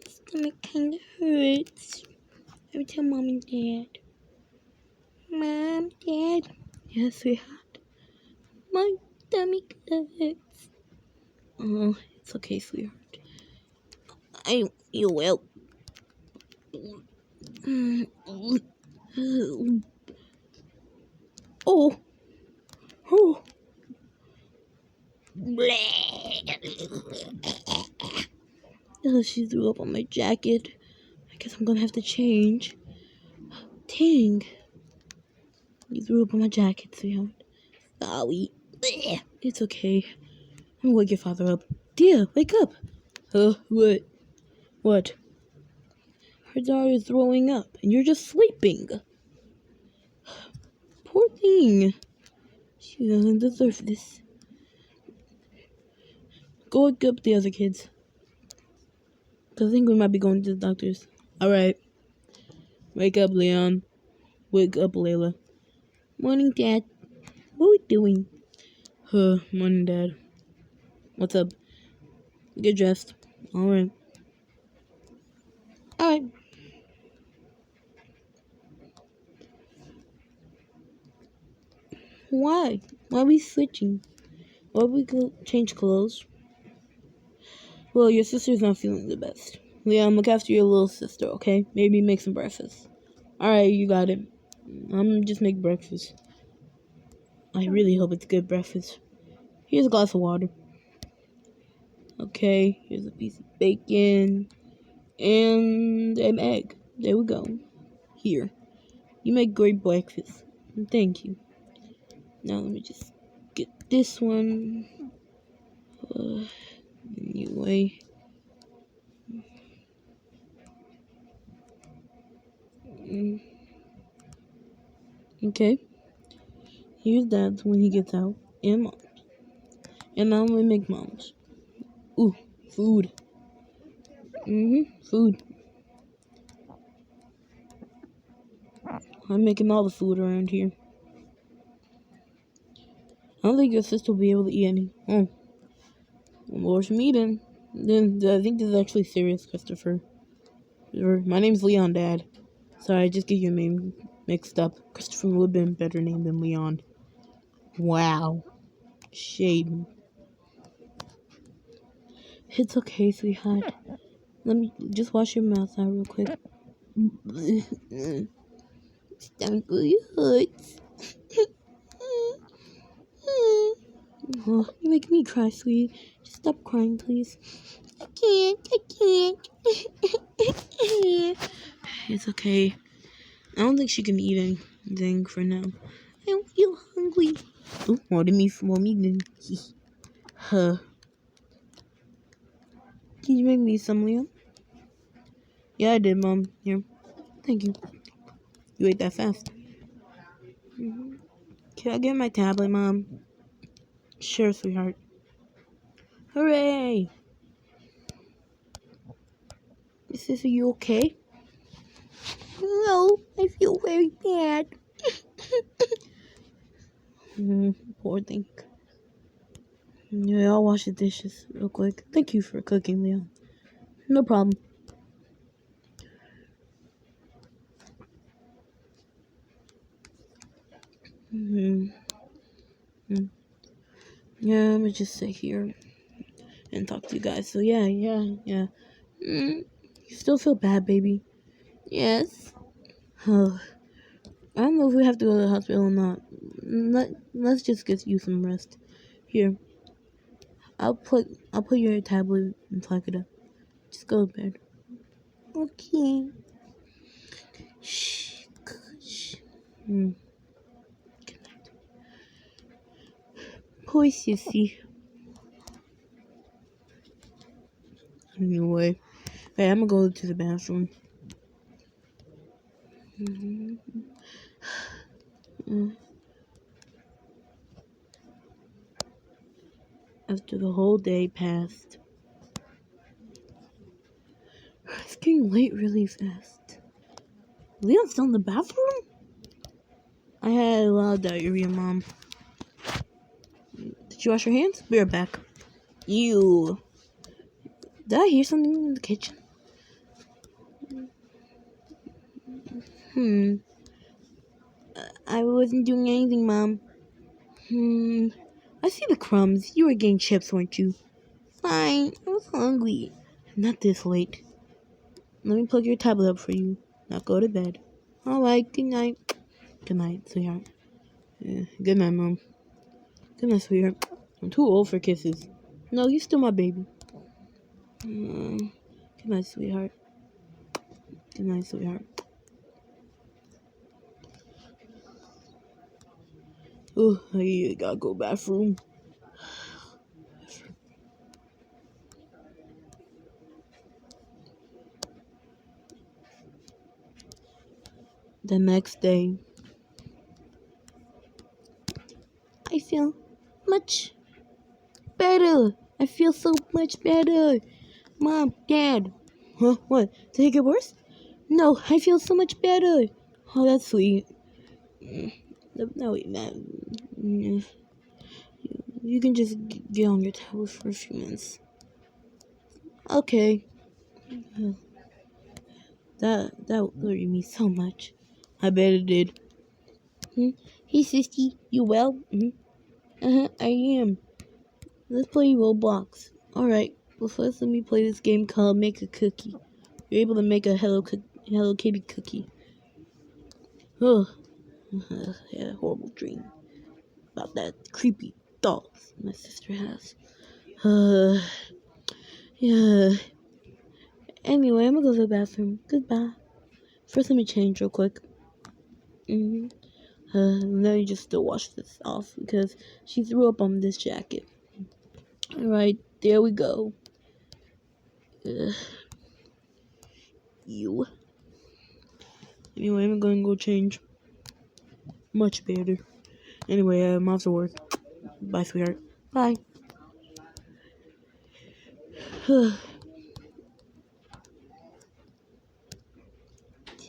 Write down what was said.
Stomach kinda hurts. Every time Mom and Dad. Mom, Dad. Yes, sweetheart. My stomach hurts. Oh, it's okay, sweetheart. You will. Oh. Oh. Oh, she threw up on my jacket. I guess I'm gonna have to change. Dang. You threw up on my jacket, sweetheart. Sorry. It's okay. I'm gonna wake your father up. Dear, wake up. What? What? Her daughter is throwing up, and you're just sleeping. Poor thing. She doesn't deserve this. Go wake up the other kids. Cause I think we might be going to the doctors. Alright. Wake up, Leon. Wake up, Layla. Morning, Dad. What are we doing? Morning, Dad. What's up? Get dressed. Alright. Alright. Why? Why are we switching? Why we go change clothes? Well, your sister's not feeling the best. Leon, look after your little sister, okay? Maybe make some breakfast. Alright, you got it. I'm just make breakfast. I really hope it's good breakfast. Here's a glass of water. Okay, here's a piece of bacon. And an egg. There we go. Here. You make great breakfast. Thank you. Now let me just get this one. Anyway. Okay. Here's Dad's when he gets out. And Mom's. And now we make Mom's. Ooh, food. Food. I'm making all the food around here. I don't think your sister will be able to eat any. Oh. Well, some eating. Then I think this is actually serious, Christopher. My name's Leon, Dad. Sorry, I just get your name mixed up. Christopher would have been a better name than Leon. Wow. Shade. It's okay, sweetheart. Let me just wash your mouth out real quick. Stomach really hurts. Oh, you make me cry, sweetie. Just stop crying, please. I can't. It's okay. I don't think she can eat anything for now. I don't feel hungry. Oh, what did me for me then? Huh. Can you make me some, Leo? Yeah, I did, Mom. Here. Thank you. You ate that fast. Can I get my tablet, Mom? Sure, sweetheart. Hooray! Sis, are you okay? No, I feel very bad. Poor thing. Yeah, I'll wash the dishes real quick. Thank you for cooking, Leo. No problem. Yeah, let me just sit here and talk to you guys. So yeah. You still feel bad, baby? Yes. I don't know if we have to go to the hospital or not. Let's just get you some rest. Here, I'll put your tablet and plug it up. Just go to bed. Okay. Shh. Good night. Poor sissy. Anyway, hey, I'm gonna go to the bathroom. After the whole day passed. It's getting late really fast. Leon's still in the bathroom? I had a lot of diarrhea, Mom. Did you wash your hands? Be right back. You. Did I hear something in the kitchen? I wasn't doing anything, Mom. I see the crumbs. You were getting chips, weren't you? Fine. I was hungry. Not this late. Let me plug your tablet up for you. Now go to bed. Alright, good night. Good night, sweetheart. Good night, Mom. Good night, sweetheart. I'm too old for kisses. No, you're still my baby. Good night, sweetheart. Good night, sweetheart. Oh, I gotta go bathroom. The next day, I feel much better. I feel so much better. Mom, Dad. Huh? What? Did it get worse? No, I feel so much better. Oh, that's sweet. No, wait, man. You can just get on your tablet for a few minutes. Okay. That worried me so much. I bet it did. Hey, sissy, you well? I am. Let's play Roblox. Alright, well first let me play this game called Make a Cookie. You're able to make a Hello Kitty cookie. Ugh. I had a horrible dream about that creepy doll my sister has. Yeah. Anyway, I'm gonna go to the bathroom. Goodbye. First, let me change real quick. Let me just still wash this off because she threw up on this jacket. Alright, there we go. You. Anyway, I'm going to go change. Much better. Anyway, I'm off to work. Bye, sweetheart. Bye.